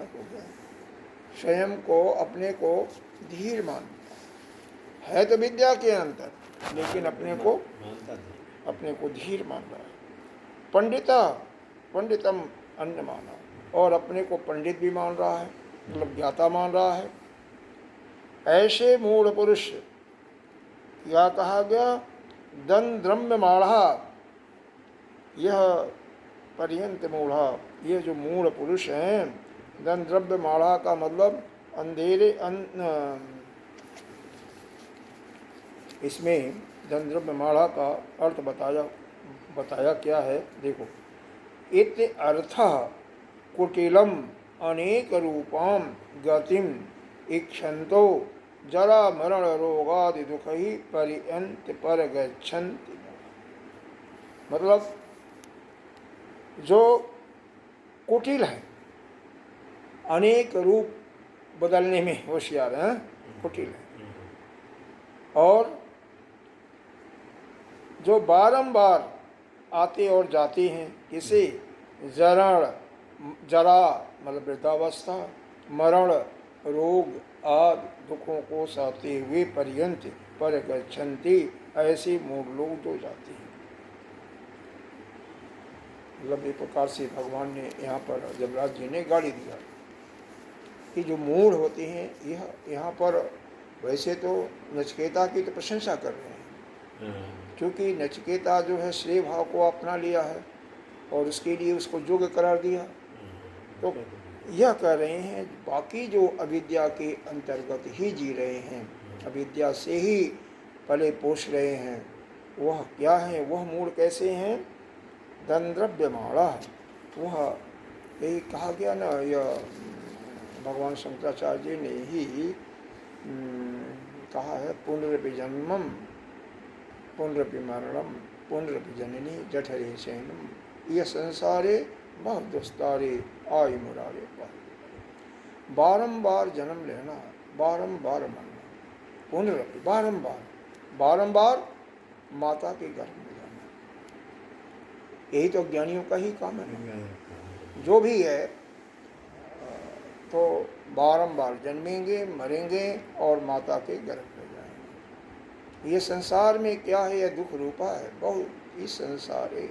विद्या हो गया, स्वयं को अपने को धीर मान है तो विद्या के अंतर, लेकिन अपने को धीर मान रहा है। पंडिता पंडितम अन्य माना, और अपने को पंडित भी मान रहा है, मतलब ज्ञाता मान रहा है। ऐसे मूढ़ पुरुष, क्या कहा गया, दंद्रम्य माढ़ा, यह पर्यंत मूढ़ा, ये जो मूढ़ पुरुष हैं, दंद्रव्य माढ़ा का मतलब अंधेरे इसमें दंद्रव्य माढ़ा का अर्थ बताया क्या है, देखो। इत अर्थ कुटिलम अनेक रूपाम गतिम इक्षन्तो जरा मरण रोगादि दुख ही पर्यंत पर गच्छन्ति। मतलब जो कुटिल है, अनेक रूप बदलने में होशियार है, कुटिल है, और जो बारंबार आते और जाते हैं, किसे, जरा मतलब वृद्धावस्था, मरण, रोग आदि दुखों को सहते हुए पर्यंत पर गच्छन्ति, ऐसे मूढ़ लोग जो जाते हैं। मतलब एक प्रकार से भगवान ने यहाँ पर जमराज जी ने गाली दिया कि जो मूढ़ होते हैं, यह यहाँ पर वैसे तो नचिकेता की तो प्रशंसा कर रहे हैं, क्योंकि नचिकेता जो है श्रेय भाव को अपना लिया है और उसके लिए उसको योग्य करार दिया। तो यह कह रहे हैं बाकी जो अविद्या के अंतर्गत ही जी रहे हैं, अविद्या से ही पले पोष रहे हैं, वह क्या है, वह मूढ़ कैसे हैं, दंद्रव्य माढ़ा। वह यही कहा गया ना, यह भगवान शंकराचार्य जी ने ही कहा है, पुनरपि जन्मम पुनरपि मरणम पुनरपि जननी जठरे शयनम, यह संसारे बहुत दुस्तारे आयु मुरारे पर। बारंबार जन्म लेना, बारंबार मरना, पुनरपि बारंबार माता के गर्भ में जाना, यही तो ज्ञानियों का ही काम है। जो भी है तो बारंबार जन्मेंगे, मरेंगे और माता के गर्भ में जाएंगे। ये संसार में क्या है, यह दुख रूपा है बहुत, इस संसार है।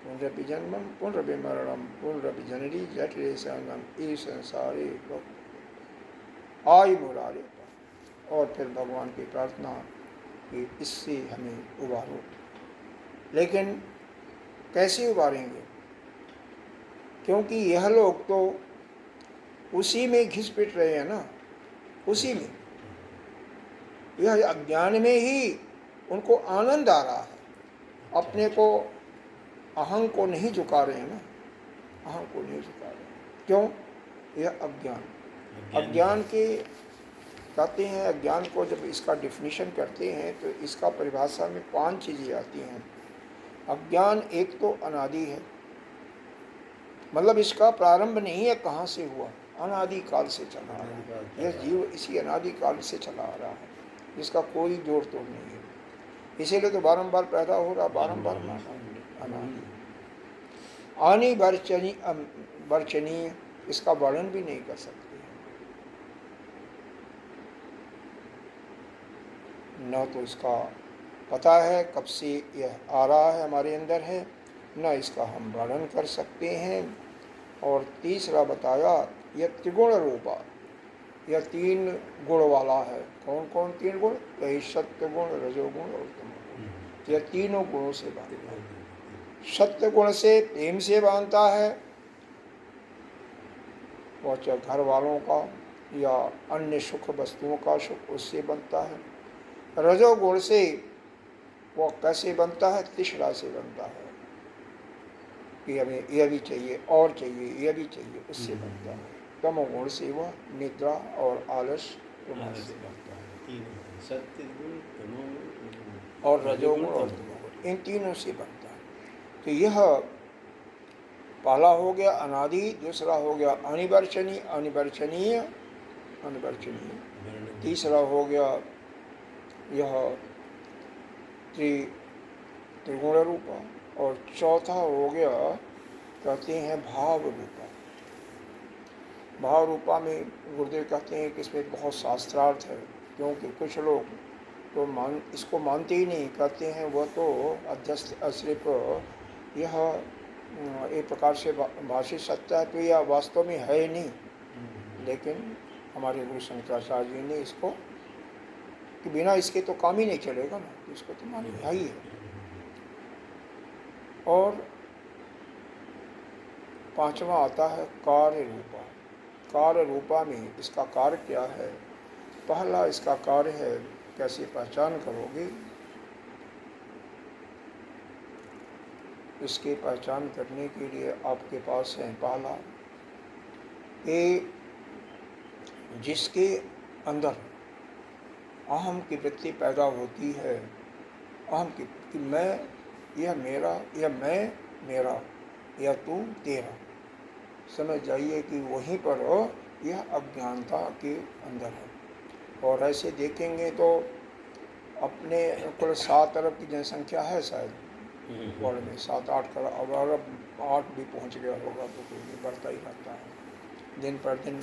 पुनरपि जन्मम पुनरपि मरणम पुनरपि जननी जठरे शयनम, ये संसार है आयु मुरारे। और फिर भगवान की प्रार्थना कि इससे हमें उबारो। लेकिन कैसे उबारेंगे, क्योंकि यह लोग तो उसी में घिस पिट रहे हैं ना, उसी में, यह अज्ञान में ही उनको आनंद आ रहा है, अपने को अहं को नहीं झुका रहे हैं ना, अहं को नहीं झुका रहे हैं। क्यों, यह अज्ञान के कहते हैं। अज्ञान को जब इसका डिफिनीशन करते हैं तो इसका परिभाषा में 5 चीज़ें आती हैं। अज्ञान एक तो अनादि है, मतलब इसका प्रारंभ नहीं है, कहाँ से हुआ, अनादि काल से चला आ रहा है। यह जीव इसी अनादि काल से चला आ रहा है, इसका कोई जोड़ तोड़ नहीं है, इसीलिए तो बारंबार पैदा हो रहा, बारंबार अनादि। आनी वर्चनीय, इसका वर्णन भी नहीं कर सकते, न तो इसका पता है कब से यह आ रहा है, हमारे अंदर है, न इसका हम वर्णन कर सकते हैं। और तीसरा बताया, यह त्रिगुण रूपा, यह 3 गुण वाला है। कौन कौन 3 गुण, यही सत्य गुण, रजोगुण और तमोगुण। यह तीनों गुणों से बांधता है। सत्य गुण से प्रेम से बांधता है, वह चाहे घर वालों का या अन्य सुख वस्तुओं का सुख, उससे बनता है। रजोगुण से वो कैसे बनता है, तृष्णा से बनता है कि हमें यह भी चाहिए और चाहिए, यह भी चाहिए, उससे बनता है। तमोगुण से वह निद्रा और आलस से बनता है। और रजोगुण और तमोगुण, इन तीनों से बनता है। तो यह पहला हो गया अनादि, दूसरा हो गया अनिवर्चनीय, तीसरा हो गया यह त्रिगुण रूपा, और चौथा हो गया कहते हैं भाव रूपा। भाव रूपा में गुरुदेव कहते हैं कि इसमें बहुत शास्त्रार्थ है, क्योंकि कुछ लोग तो इसको मानते ही नहीं, कहते हैं वह तो अध्यस्त सिर्फ यह एक प्रकार से भाषिक सत्य है, तो यह वास्तव में है ही नहीं। लेकिन हमारे गुरु शंकराचार्य जी ने इसको कि बिना इसके तो काम ही नहीं चलेगा ना, इसको तो मानना ही है। और पांचवा आता है कार्य रूपा। कार्य रूपा में इसका कार्य क्या है? पहला इसका कार्य है, कैसे पहचान करोगे? इसकी पहचान करने के लिए आपके पास है पहला कि जिसके अंदर अहम की वृत्ति पैदा होती है, अहम की कि मैं, यह मेरा, यह मैं मेरा, या तू तेरा, समझ जाइए कि वहीं पर यह अज्ञानता के अंदर है। और ऐसे देखेंगे तो अपने कुल 7 अरब की जनसंख्या है शायद वर्ल्ड में, 7-8 करोड़, और अब 8 भी पहुंच गया होगा, तो कोई बढ़ता ही रहता है। दिन पर दिन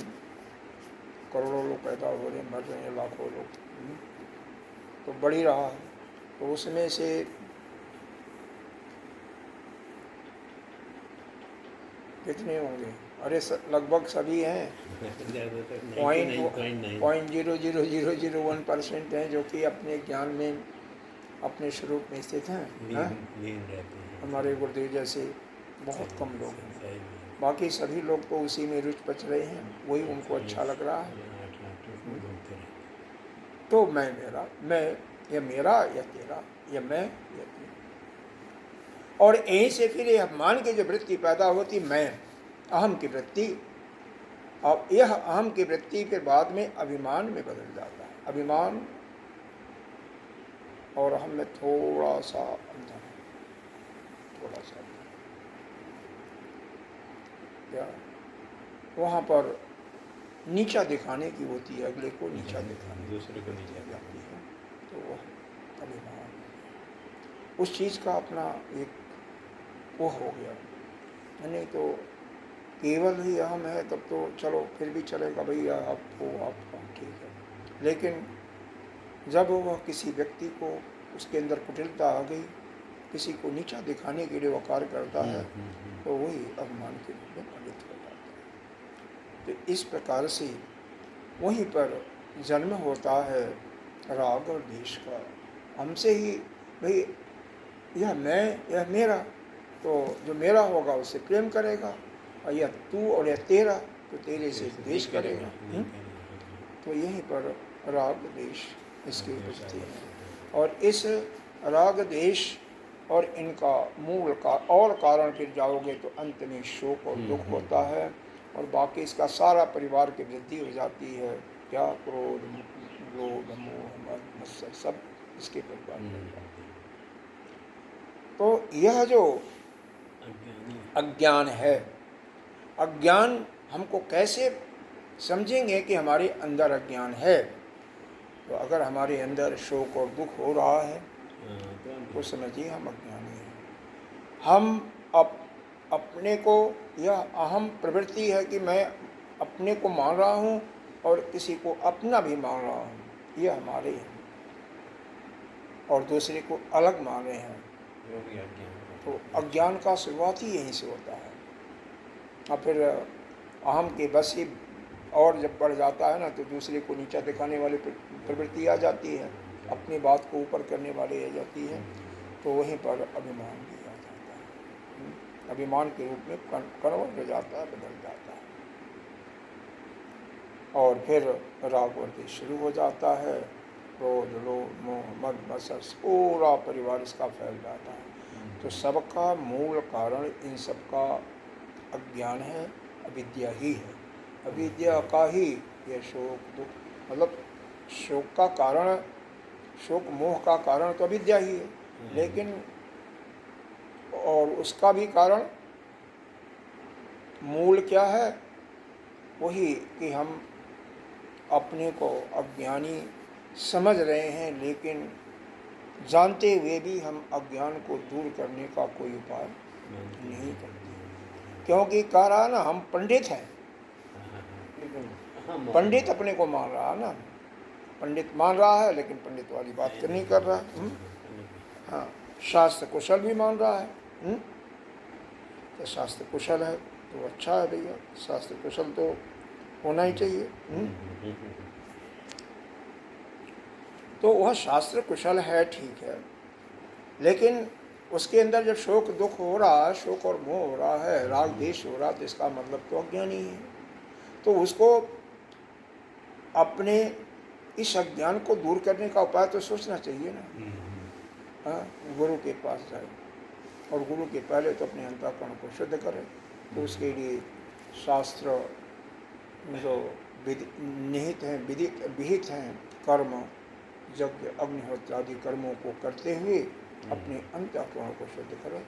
करोड़ों लोग पैदा हो रहे हैं, मर रहे हैं लाखों लोग, तो बढ़ ही रहा है। तो उसमें से कितने होंगे? अरे लगभग सभी हैं, 0.00001% हैं जो कि अपने ज्ञान में, अपने स्वरूप में स्थित हैं। हमारे गुरुदेव जैसे बहुत कम लोग हैं, बाकी सभी लोग तो उसी में रुचि बच रहे हैं, वही उनको अच्छा लग रहा है। तो मैं मेरा, मैं या मेरा या तेरा, या मैं या तेरा, और यहीं से फिर यह मान की जो वृत्ति पैदा होती, मैं अहम की वृत्ति, और यह अहम की वृत्ति फिर बाद में अभिमान में बदल जाता है। अभिमान और अहम में थोड़ा सा अंतर है, थोड़ा सा क्या, वहाँ पर नीचा दिखाने की होती है, अगले को नीचा दिखाने, दूसरे को नीचा जाती है, तो वह अभिमान उस चीज़ का अपना एक वो हो गया। नहीं तो केवल ही अहम है तब तो चलो फिर भी चलेगा, भैया आपको आपका ठीक है। लेकिन जब वह किसी व्यक्ति को उसके अंदर कुटिलता आ गई, किसी को नीचा दिखाने के लिए वह कार्य करता है, तो वही अभिमान के रूप में फलित हो जाता है। तो इस प्रकार से वहीं पर जन्म होता है राग और द्वेष का। हमसे ही भाई यह मैं, यह मेरा, तो जो मेरा होगा उससे प्रेम करेगा, और यह तू और यह तेरा, तो तेरे से द्वेष करेगा। तो यहीं पर राग द्वेष इसकी उपस्थिति है। और इस राग द्वेष और इनका मूल का और कारण फिर जाओगे तो अंत में शोक और दुख होता है, और बाकी इसका सारा परिवार की वृद्धि हो जाती है। क्या क्रोध, लोभ, मोह, मद, मत्सर, सब इसके परिवार में हो जाते हैं। तो यह जो अज्ञान है, अज्ञान हमको कैसे समझेंगे कि हमारे अंदर अज्ञान है? तो अगर हमारे अंदर शोक और दुख हो रहा है तो समझिए हम अज्ञानी हैं। हम अपने को, यह अहम प्रवृत्ति है कि मैं अपने को मान रहा हूँ और किसी को अपना भी मान रहा हूँ, यह हमारे हैं, और दूसरे को अलग मान रहे हैं। तो अज्ञान का शुरुआत ही यहीं से होता है। और फिर अहम के बस ही और जब बढ़ जाता है ना, तो दूसरे को नीचा दिखाने वाली प्रवृत्ति आ जाती है, अपनी बात को ऊपर करने वाली आ जाती है, तो वहीं पर अभिमान भी आ जाता है। अभिमान के रूप में कन्वर्ट हो जाता है, बदल जाता है, और फिर राग और द्वेष शुरू हो जाता है। क्रोध, लोभ, मोह, मद, मत्सर, पूरा परिवार इसका फैल जाता है। तो सबका मूल कारण इन सबका अज्ञान है, अविद्या ही है। अविद्या का ही यह शोक दुख, मतलब शोक का कारण, शोक मोह का कारण तो अविद्या ही है, लेकिन और उसका भी कारण मूल क्या है? वही कि हम अपने को अज्ञानी समझ रहे हैं, लेकिन जानते हुए भी हम अज्ञान को दूर करने का कोई उपाय नहीं करते, क्योंकि कह रहा ना हम पंडित हैं, पंडित अपने को मान रहा है ना, पंडित मान रहा है लेकिन पंडित वाली बात तो नहीं कर रहा है। हाँ, शास्त्र कुशल भी मान रहा है। तो शास्त्र कुशल है तो अच्छा है भैया, शास्त्र कुशल तो होना ही चाहिए। तो वह शास्त्र कुशल है, ठीक है, लेकिन उसके अंदर जब शोक दुख हो रहा है, शोक और मोह हो रहा है, राग द्वेष हो रहा है, तो इसका मतलब तो अज्ञानी है। तो उसको अपने इस अज्ञान को दूर करने का उपाय तो सोचना चाहिए ना। हाँ, गुरु के पास जाए और गुरु के पहले तो अपने अंतःकरण को शुद्ध करे। तो उसके लिए शास्त्र जो निहित हैं, विहित हैं कर्म, यज्ञ अग्निहोत्र आदि कर्मों को करते हुए अपने अंतःकरण को शुद्ध करें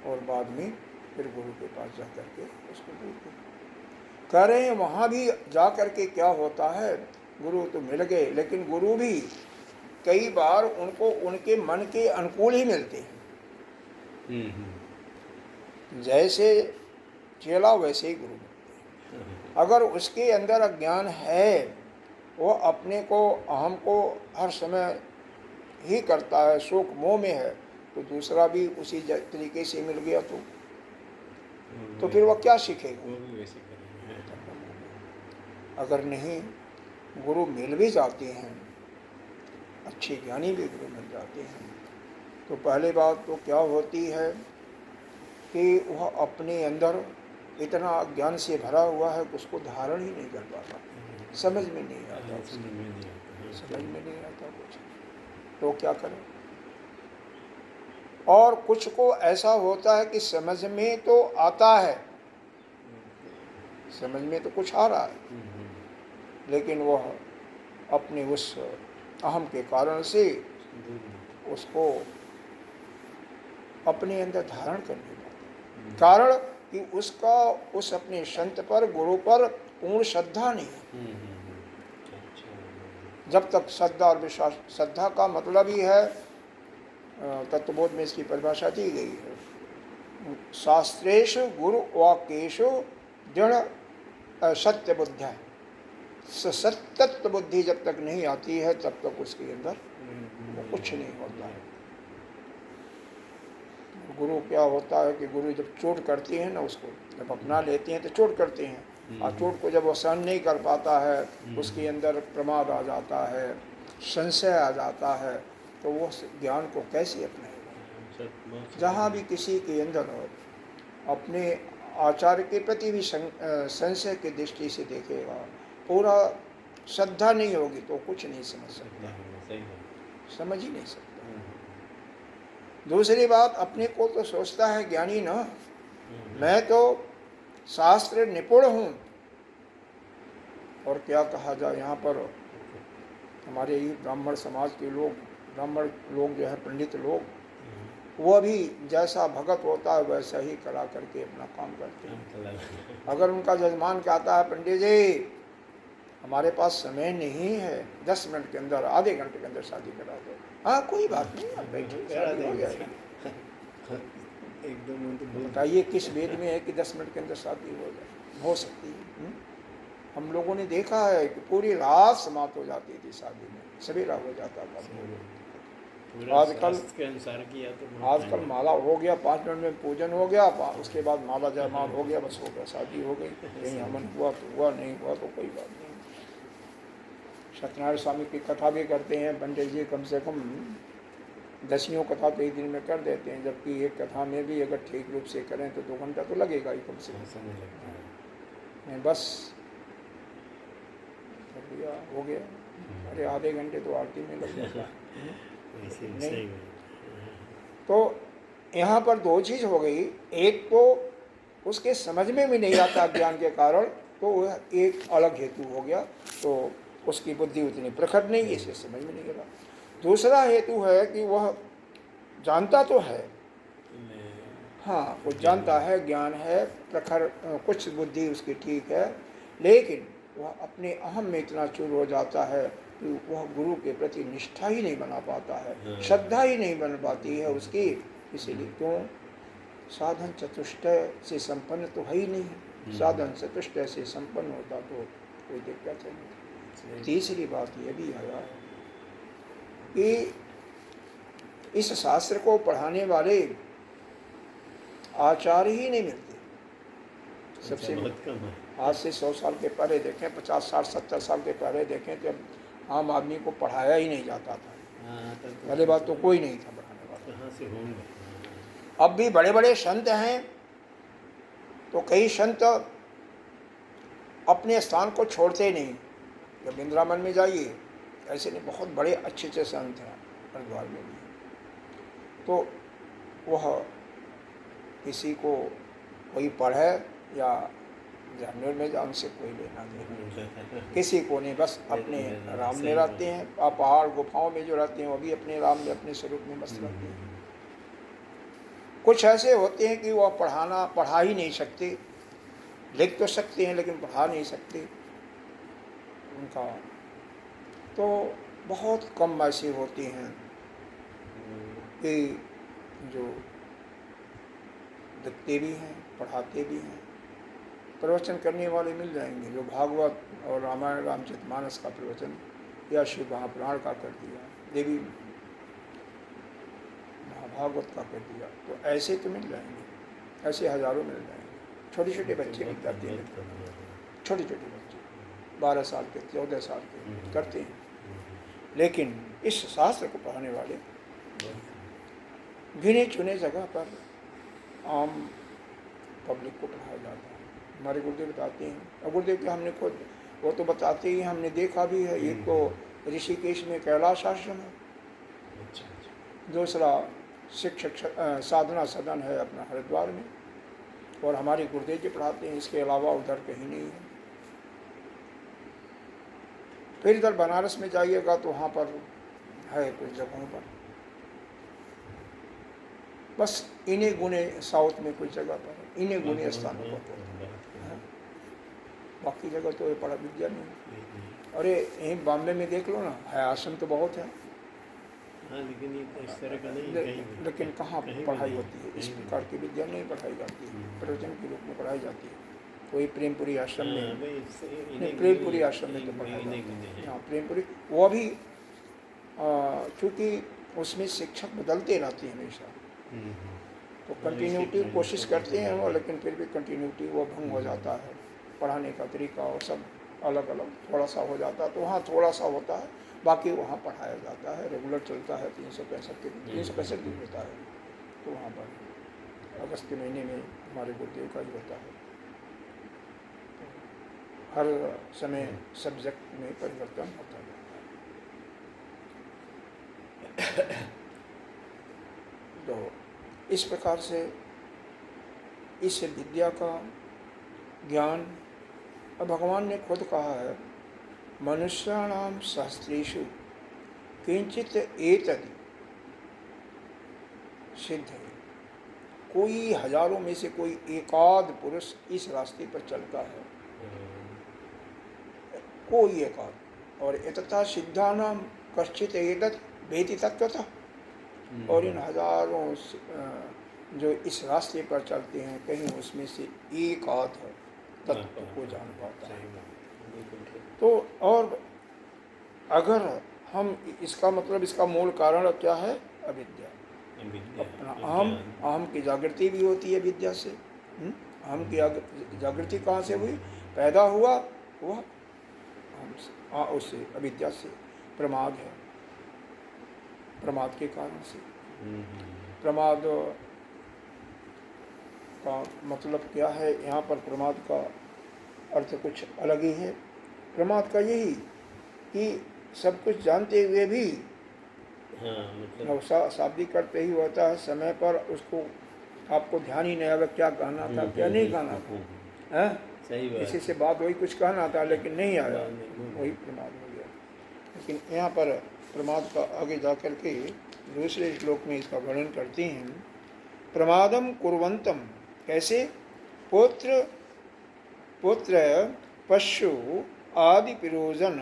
और बाद में फिर गुरु के पास जा करके उसको दूर करें। वहाँ भी जा करके क्या होता है, गुरु तो मिल गए लेकिन गुरु भी कई बार उनको उनके मन के अनुकूल ही मिलते हैं। जैसे चेला वैसे ही गुरु मिलते हैं। अगर उसके अंदर अज्ञान है, वो अपने को अहम को हर समय ही करता है, शोक मोह में है, तो दूसरा भी उसी तरीके से मिल गया तो फिर वह क्या सीखेगा? अगर नहीं, गुरु मिल भी जाते हैं, अच्छे ज्ञानी भी गुरु मिल जाते हैं, तो पहले बात तो क्या होती है कि वह अपने अंदर इतना ज्ञान से भरा हुआ है कि उसको धारण ही नहीं कर पाता, समझ में नहीं आता, समझ में नहीं आता कुछ, तो क्या करें? और कुछ को ऐसा होता है कि समझ में तो आता है, समझ में तो कुछ आ रहा है, लेकिन वह अपने उस अहम के कारण से उसको अपने अंदर धारण कर नहीं पाता। कारण कि उसका उस अपने संत पर, गुरु पर पूर्ण श्रद्धा नहीं है। जब तक श्रद्धा और विश्वास, श्रद्धा का मतलब ही है, तत्वबोध में इसकी परिभाषा दी गई है, शास्त्रेषु गुरु वाक्येषु दृढ़ सत्य बुद्धिया। सत्य बुद्धि जब तक नहीं आती है तब तक उसके अंदर वो कुछ नहीं होता है। गुरु क्या होता है कि गुरु जब चोट करती है ना, उसको जब अपना लेते हैं तो चोट करते हैं, और चोट को जब वो सहन नहीं कर पाता है, उसके अंदर प्रमाद आ जाता है, संशय आ जाता है, तो वो ज्ञान को कैसे अपनाएगा? जहाँ भी किसी के अंदर अपने आचार्य के प्रति भी संशय की दृष्टि से देखेगा, पूरा श्रद्धा नहीं होगी तो कुछ नहीं समझ सकता, समझ ही नहीं सकता। दूसरी बात, अपने को तो सोचता है ज्ञानी ना, मैं तो शास्त्र निपुण हूँ, और क्या कहा जाए, यहाँ पर हमारे ही ब्राह्मण समाज के लोग, ब्राह्मण लोग जो है, पंडित लोग, वो भी जैसा भगत होता है वैसा ही करा करके अपना काम करते हैं। अगर उनका जजमान कहता है पंडित जी हमारे पास समय नहीं है, 10 मिनट के अंदर, आधे घंटे के अंदर शादी करा दो, हाँ कोई बात नहीं, आप बैठिए, शादी हो जाएगी। एकदम बताइए किस वेद में है कि 10 मिनट के अंदर शादी हो सकती है? हम लोगों ने देखा है कि पूरी रात समाप्त हो जाती थी शादी में, सवेरा हो जाता था। आजकल के अनुसार किया तो आजकल माला हो गया, 5 मिनट में पूजन हो गया, उसके बाद माला जयमाल हो गया, बस हो गया, शादी हो गई। कहीं हवन हुआ तो हुआ, नहीं हुआ तो कोई बात नहीं। सत्यनारायण स्वामी की कथा भी करते हैं पंडित जी, कम से कम 10 कथा तो एक दिन में कर देते हैं, जबकि एक कथा में भी अगर ठीक रूप से करें तो 2 घंटा तो लगेगा ही कम से कम। बस कर दिया, हो गया, अरे आधे घंटे तो आरती में लग जाता है। तो यहाँ पर 2 चीज़ हो गई, एक तो उसके समझ में भी नहीं आता ज्ञान के कारण, तो वह एक अलग हेतु हो गया, तो उसकी बुद्धि उतनी प्रखर नहीं, इसे समझ में नहीं आ रहा। दूसरा हेतु है कि वह जानता तो है, हाँ वो जानता है, ज्ञान है प्रखर, कुछ बुद्धि उसकी ठीक है, लेकिन वह अपने अहम में इतना चूर हो जाता है कि वह गुरु के प्रति निष्ठा ही नहीं बना पाता है, श्रद्धा ही नहीं बन पाती है उसकी। इसीलिए क्यों, साधन चतुष्टय से संपन्न तो है ही नहीं, साधन चतुष्टय से संपन्न होता तो कोई दिक्कत नहीं। तीसरी बात ये भी आया है कि इस शास्त्र को पढ़ाने वाले आचार्य ही नहीं मिलते। सबसे आज से 100 साल के पहले देखें, 50, 60, 70 साल के पहले देखें तो आम आदमी को पढ़ाया ही नहीं जाता था। पहले बात तो कोई नहीं था पढ़ाने वाला। कहाँ से होंगे? अब भी बड़े बड़े संत हैं तो कई संत अपने स्थान को छोड़ते नहीं। जब वृंदावन में जाइए, ऐसे नहीं, बहुत बड़े अच्छे अच्छे संत हैं हरिद्वार में भी, तो वह किसी को कोई पढ़े या जानवर में जाए उनसे कोई लेना देना किसी को नहीं। बस अपने राम में रहते हैं। पहाड़ गुफाओं में जो रहते हैं वो भी अपने राम में, अपने स्वरूप में मस्त रहते हैं। कुछ ऐसे होते हैं कि वह पढ़ा ही नहीं सकते, लिख तो सकते हैं लेकिन पढ़ा नहीं सकते। उनका तो बहुत कम ऐसे होते हैं कि जो लिखते भी हैं, पढ़ाते भी हैं। प्रवचन करने वाले मिल जाएंगे जो भागवत और रामायण रामचरितमानस का प्रवचन या शिव महापुराण का कर दिया, देवी महाभागवत का कर दिया, तो ऐसे तो मिल जाएंगे, ऐसे हजारों मिल जाएंगे। छोटे छोटे बच्चे भी करते हैं, छोटे छोटे बच्चे 12 साल के, 14 साल के करते हैं। लेकिन इस शास्त्र को पढ़ाने वाले गिने चुने जगह पर आम पब्लिक को पढ़ाया जाता है। हमारे गुरुदेव बताते हैं, और गुरुदेव के हमने खुद वो तो बताते ही, हमने देखा भी है। एक तो ऋषिकेश में कैलाश आश्रम है, दूसरा शिक्षक साधना सदन है अपना हरिद्वार में, और हमारे गुरुदेव जी पढ़ाते हैं। इसके अलावा उधर कहीं नहीं है। फिर इधर बनारस में जाइएगा तो वहाँ पर है कुछ जगहों पर, बस इन्हें गुने साउथ में कुछ जगह पर इन्हें गुने स्थानों पर, बाकी जगह तो पढ़ा विद्या नहीं। अरे यहीं बॉम्बे में देख लो ना, है आश्रम तो बहुत है, लेकिन इस तरह का नहीं, लेकिन कहाँ पढ़ाई होती है? इस प्रकार की विद्या नहीं पढ़ाई जाती है, प्रवचन के रूप में पढ़ाई जाती है। कोई प्रेमपुरी आश्रम में नहीं, प्रेमपुरी आश्रम में तो पढ़ाई जाती है। हाँ, प्रेमपुरी वो भी चूँकि उसमें शिक्षक बदलते रहते हैं हमेशा, तो कंटिन्यूटी कोशिश करते हैं वो, लेकिन फिर भी कंटिन्यूटी वो भंग हो जाता है। पढ़ाने का तरीका और सब अलग अलग थोड़ा सा हो जाता है, तो वहाँ थोड़ा सा होता है, बाकी वहाँ पढ़ाया जाता है, रेगुलर चलता है। 365 दिन होता है, तो वहाँ पर अगस्त के महीने में हमारे गुरुदेव का ही होता है। हर समय सब्जेक्ट में परिवर्तन होता है। तो इस प्रकार से इस विद्या का ज्ञान, भगवान ने खुद कहा है, मनुष्याणाम शास्त्रेषु किंचित एतद् सिद्ध है। कोई हजारों में से कोई एकाध पुरुष इस रास्ते पर चलता है, कोई एकाध। और एतथा सिद्धानाम कश्चित एतद् वेति तत्वतः। और इन हजारों जो इस रास्ते पर चलते हैं, कहीं उसमें से एक आध तत्व को जान पाता है। तो और अगर हम इसका मतलब, इसका मूल कारण क्या है? अविद्या। अपना अहम की जागृति भी होती है विद्या से। अहम की जागृति कहाँ से हुई? पैदा हुआ वह उससे, अविद्या से। प्रमाद है, प्रमाद के कारण से। प्रमाद का मतलब क्या है? यहाँ पर प्रमाद का अर्थ कुछ अलग ही है। प्रमाद का यही कि सब कुछ जानते हुए भी शाब्दिक अर्थ ही होता है, समय पर उसको आपको ध्यान ही नहीं आया क्या कहना था, क्या नहीं कहना था। सही बात। किसी से बात वही कुछ कहना था लेकिन नहीं आया, वही प्रमाद हो गया। लेकिन यहाँ पर प्रमाद का आगे जा कर के दूसरे श्लोक में इसका वर्णन करते हैं। प्रमादम कुर्वन्तम, कैसे? पुत्र पशु आदि पिरोजन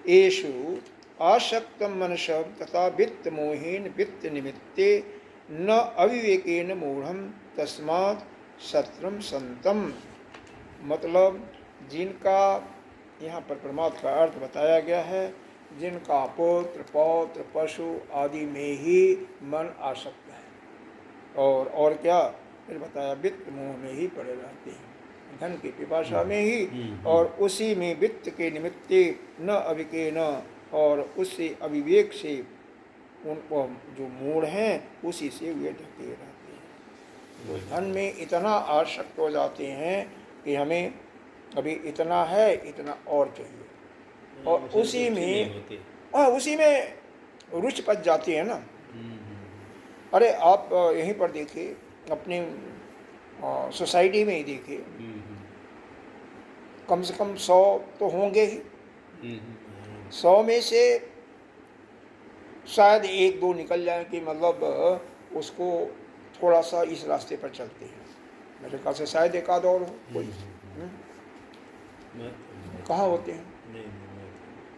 एषु आसक्तम मनसः तथा वित्त मोहेन वित्त निमित्ते न अविवेकेन मूढ़म तस्मात् शत्रम संतम। मतलब जिनका यहाँ पर प्रमाद का अर्थ बताया गया है, जिनका पुत्र पौत्र पशु आदि में ही मन आसक्त है। और क्या, फिर बताया वित्त मोह में ही पड़े रहते हैं, धन की पिपासा में ही, और उसी में वित्त के निमित्ते न अविके न, और उससे अविवेक से उनको जो मूढ़ हैं उसी से वे ढके रहते हैं। तो धन में इतना आसक्त हो जाते हैं कि हमें अभी इतना है, इतना और चाहिए, और उसी में रुचि पच जाती है ना। अरे आप यहीं पर देखिए, अपने सोसाइटी में ही देखिए, कम से कम 100 तो होंगे ही, 100 में से शायद 1-2 निकल जाए कि मतलब उसको थोड़ा सा इस रास्ते पर चलते हैं। मेरे ख्याल से शायद एक आध और हो कोई, कहाँ होते हैं।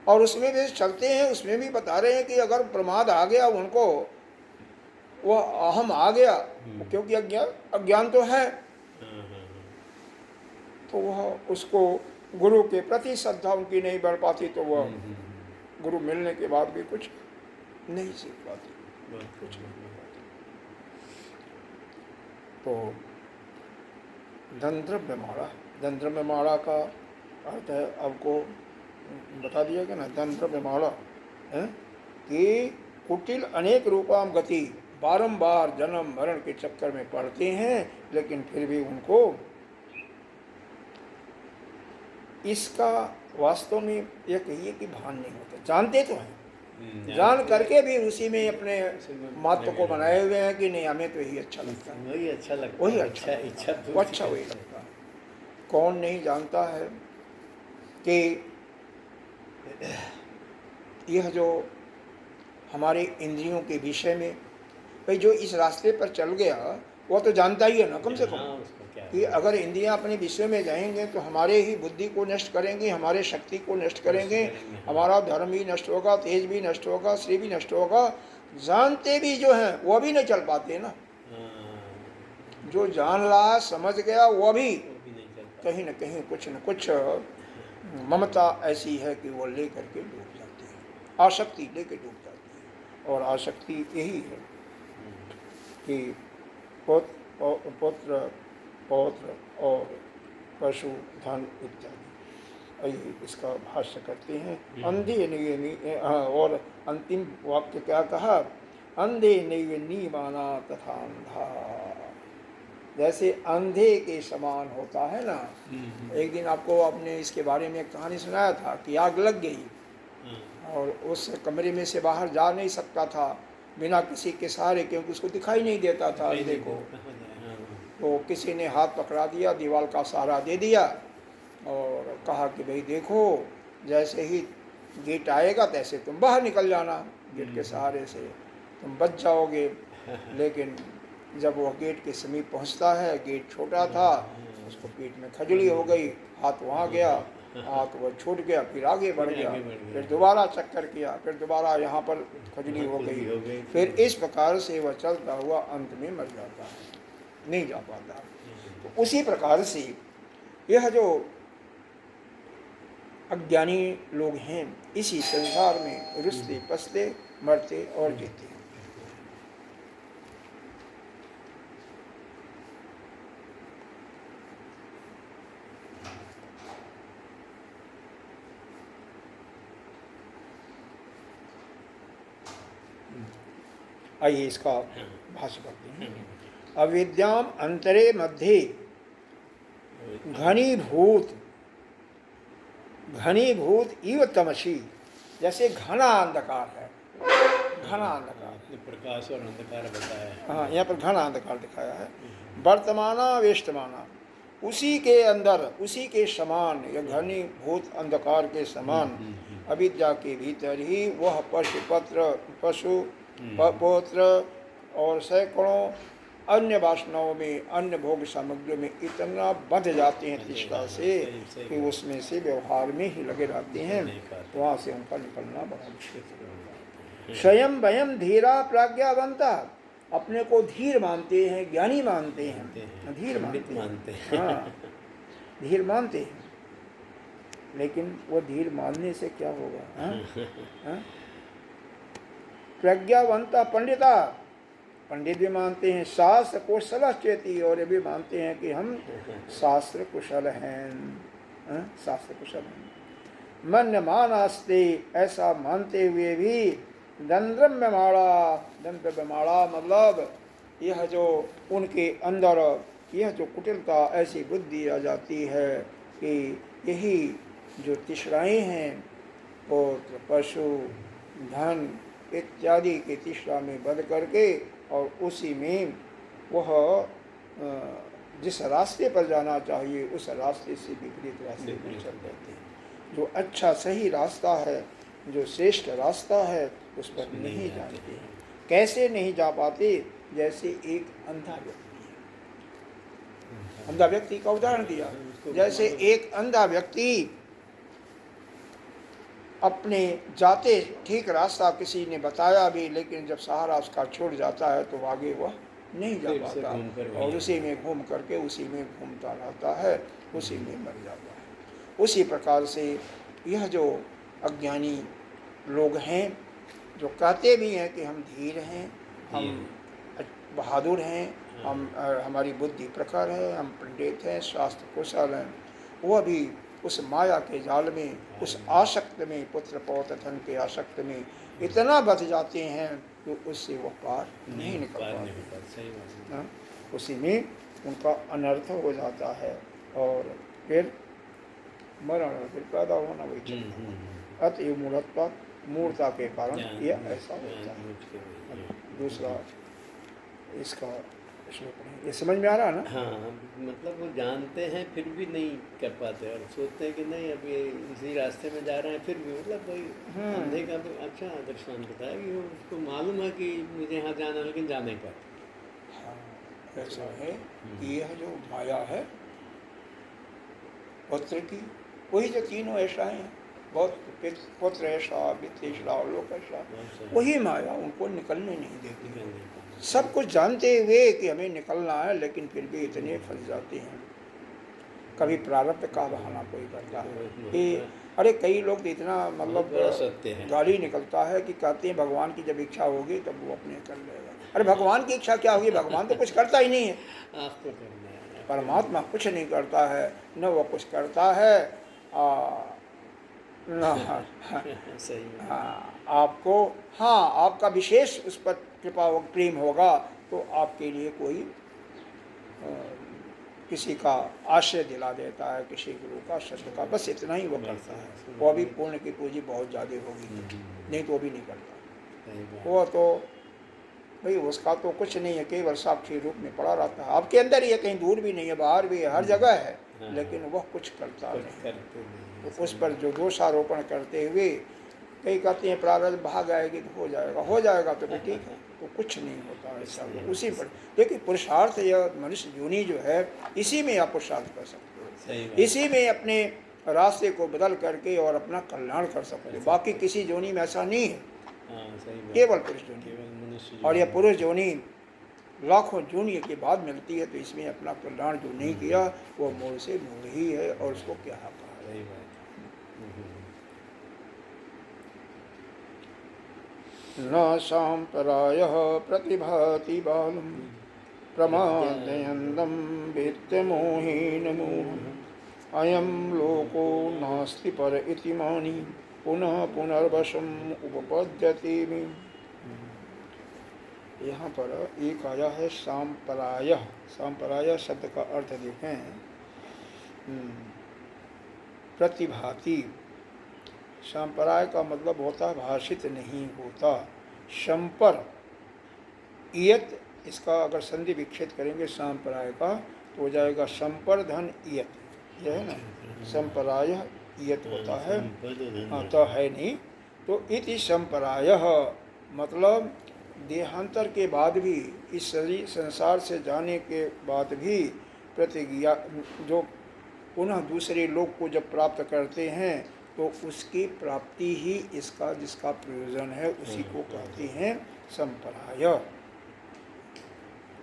और उसमें भी चलते हैं, उसमें भी बता रहे हैं कि अगर प्रमाद आ गया उनको, वह अहम आ गया, क्योंकि अज्ञान तो है, तो वह उसको गुरु के प्रति श्रद्धा उनकी नहीं बढ़ पाती, तो वह गुरु मिलने के बाद भी कुछ नहीं सीख पाती, कुछ नहीं कर पाती। तो धन द्रव्य माला का अर्थ है, आपको बता दिया कि ना, धन द्रव्य माला है कि कुटिल अनेक रूपाम गति, बारंबार जन्म मरण के चक्कर में पड़ते हैं, लेकिन फिर भी उनको इसका वास्तव में यह कहिए कि भान नहीं होता। जानते तो हैं, जान करके भी उसी में अपने महत्व को बनाए हुए हैं कि नहीं, हमें तो यही अच्छा लगता है, वही अच्छा लगता वही है, अच्छा अच्छा वही लगता है। कौन नहीं जानता है कि यह जो हमारे इंद्रियों के विषय में, भाई जो इस रास्ते पर चल गया वह तो जानता ही है ना, कम से कम कि अगर इंद्रियां अपने विषय में जाएंगे तो हमारे ही बुद्धि को नष्ट करेंगे, हमारे शक्ति को नष्ट करेंगे, हमारा धर्म भी नष्ट होगा, तेज भी नष्ट होगा, श्री भी नष्ट होगा। जानते भी जो हैं वह भी नहीं चल पाते ना। जो जान रहा, समझ गया, वह भी कहीं न कहीं कुछ न कुछ ममता ऐसी है कि वो ले करके डूब जाती है, आसक्ति लेके डूब जाती है। और आसक्ति यही है कि पुत्र पौत्र और पशु धन इत्यादि। आइए इसका भाष्य करते हैं। अंधे नियमी, और अंतिम वाक्य क्या कहा, अंधे नैव नीमाना तथा अंधा, जैसे अंधे के समान होता है ना। एक दिन आपको आपने इसके बारे में कहानी सुनाया था कि आग लग गई और उस कमरे में से बाहर जा नहीं सकता था बिना किसी के सहारे, क्योंकि उसको दिखाई नहीं देता था अंधे को। तो किसी ने हाथ पकड़ा दिया, दीवार का सहारा दे दिया और कहा कि भाई देखो, जैसे ही गेट आएगा तैसे तुम बाहर निकल जाना, गेट के सहारे से तुम बच जाओगे। लेकिन जब वह गेट के समीप पहुंचता है, गेट छोटा था, उसको पेट में खजली हो गई, हाथ वहाँ गया, हाथ वह छूट गया, फिर आगे बढ़ गया, फिर दोबारा चक्कर किया, फिर दोबारा यहाँ पर खजली हो गई, फिर इस प्रकार से वह चलता हुआ अंत में मर जाता है, नहीं जा पाता। तो उसी प्रकार से यह जो अज्ञानी लोग हैं, इसी संसार में रुसते पसते मरते और जीते हैं। आइए इसका भाष्य करते हैं। अविद्याम अंतरे मध्य घनीभूत इव तमसी, जैसे घना अंधकार है, घना अंधकार, प्रकाश और अंधकार बताया है। हाँ, यहाँ पर घना अंधकार दिखाया है। वर्तमाना वेष्टमाना, उसी के अंदर, उसी के समान, या घनीभूत अंधकार के समान अविद्या के भीतर ही वह पशु पौत्र और सैकड़ों अन्य वासनाओं में, अन्य भोग सामग्रियों में इतना बंध जाते हैं तृष्णा से कि उसमें से व्यवहार में ही लगे रहते हैं, वहाँ से उनका निकलना बड़ा मुश्किल। स्वयं वयम धीरा प्राज्ञावंता, अपने को धीर मानते हैं, ज्ञानी मानते हैं, धीर मानते हैं, हाँ, धीर मानते हैं। लेकिन वो धीर मानने से क्या होगा? हाँ? हाँ? प्रज्ञावंता पंडिता, पंडित भी मानते हैं शास्त्र कुशल चेती, और ये भी मानते हैं कि हम शास्त्र कुशल हैं। हाँ? शास्त्र कुशल हैं। मन मानास्ते, ऐसा मानते हुए भी दंद्रम्यमाणा, दंद्रम्यमाणा मतलब यह जो उनके अंदर यह जो कुटिलता, ऐसी बुद्धि आ जाती है कि यही जो तिसराएँ हैं, पुत्र पशु धन इत्यादि के तिसरा में बंध करके, और उसी में वह जिस रास्ते पर जाना चाहिए उस रास्ते से विपरीत रास्ते में चल देते हैं। जो अच्छा सही रास्ता है, जो श्रेष्ठ रास्ता है, उस पर नहीं जानते। कैसे नहीं जा पाते? जैसे एक अंधा व्यक्ति है। अंधा व्यक्ति का उदाहरण दिया, जैसे एक अंधा व्यक्ति अपने जाते ठीक रास्ता किसी ने बताया भी, लेकिन जब सहारा उसका छूट जाता है तो आगे वह नहीं जा पाता, और उसी में घूम करके उसी में घूमता रहता है, उसी में मर जाता है। उसी प्रकार से यह जो अज्ञानी लोग हैं, जो कहते भी हैं कि हम धीर हैं, हम बहादुर हैं, हम हमारी बुद्धि प्रखर है, हम पंडित हैं, शास्त्र कुशल हैं, वह भी उस माया के जाल में, उस आसक्त में, पुत्र पौत्र धन के आसक्त में इतना बच जाते हैं कि उससे वह पार नहीं निकल पाते। उसी में उनका अनर्थ हो जाता है, और फिर मरण, फिर पैदा होना वही चलता। अतएव मूढ़ता, मूर्ता के कारण यह ऐसा होता है। दूसरा इसका श्लोक नहीं, ये समझ में आ रहा है ना? हाँ, मतलब वो जानते हैं फिर भी नहीं कर पाते, और सोचते हैं कि नहीं अब ये इसी रास्ते में जा रहे हैं, फिर भी मतलब कोई अंधे का तो अच्छा दृष्टांत बताया कि उसको मालूम है कि मुझे यहाँ जाना है, लेकिन जा नहीं पाते। हाँ, ऐसा है कि यह जो माया है पुत्र की, वही जो तीनों ऐसाएँ हैं, बहुत पुत्र ऐसा, वित्त ऐसा और लोक ऐसा, वही माया उनको निकलने नहीं देती। सब कुछ जानते हुए कि हमें निकलना है, लेकिन फिर भी इतने फंस जाते हैं। कभी प्रारब्ध का बहाना कोई करता है कि अरे कई लोग तो इतना मतलब गाली निकलता है कि कहते हैं भगवान की जब इच्छा होगी तब वो अपने कर लेगा। अरे भगवान की इच्छा क्या होगी? भगवान तो कुछ करता ही नहीं है। परमात्मा कुछ नहीं करता है, न वो कुछ करता है आपको, हाँ, आपका विशेष उस पर कृपा प्रेम होगा तो आपके लिए कोई किसी का आश्रय दिला देता है, किसी गुरु का, शब्द का, बस इतना ही वो करता है। वो भी पूर्ण की पूंजी बहुत ज़्यादा होगी, नहीं तो वो भी नहीं करता। वो तो भाई उसका तो कुछ नहीं है, केवल साक्षी रूप में पड़ा रहता है, आपके अंदर ही है, कहीं दूर भी नहीं है, बाहर भी है, हर जगह है, लेकिन वह कुछ करता नहीं। तो उस पर जो दोषारोपण करते हुए कई कहते हैं प्रारब्ध भाग आएगी तो हो जाएगा तो ठीक है, तो कुछ नहीं होता ऐसा। उसी पर देखिए, पुरुषार्थ या मनुष्य योनि जो है, इसी में आप पुरुषार्थ कर सकते हो, इसी में अपने रास्ते को बदल करके और अपना कल्याण कर सकते हो। बाकी किसी योनि में ऐसा नहीं है, केवल पुरुष योनि। और यह पुरुष योनि लाखों योनि के बाद मिलती है, तो इसमें अपना कल्याण जो नहीं किया वो मूल से मूल ही है, और उसको क्या कहा। न सांपरायः प्रतिभाति बालम प्रमादयन्दं वित्तमोहेन अयं लोको नास्ति पर इति मानि पुनः पुनर्वशम उपपद्यते में। यहाँ पर एक आया है सांपरायः। सांपरायः शब्द का अर्थ देखें, प्रतिभाति। संपराय का मतलब होता है भाषित नहीं होता। संपर इयत, इसका अगर संधि विच्छेद करेंगे संपराय का तो हो जाएगा संपर धन इयत, यह है ना, संपराय इयत होता है, हाँ तो है नहीं। तो इति संपराय मतलब देहांतर के बाद भी, इस शरीर संसार से जाने के बाद भी प्रतिज्ञा, जो पुनः दूसरे लोक को जब प्राप्त करते हैं तो उसकी प्राप्ति ही इसका, जिसका प्रयोजन है, उसी को कहते हैं संपराय।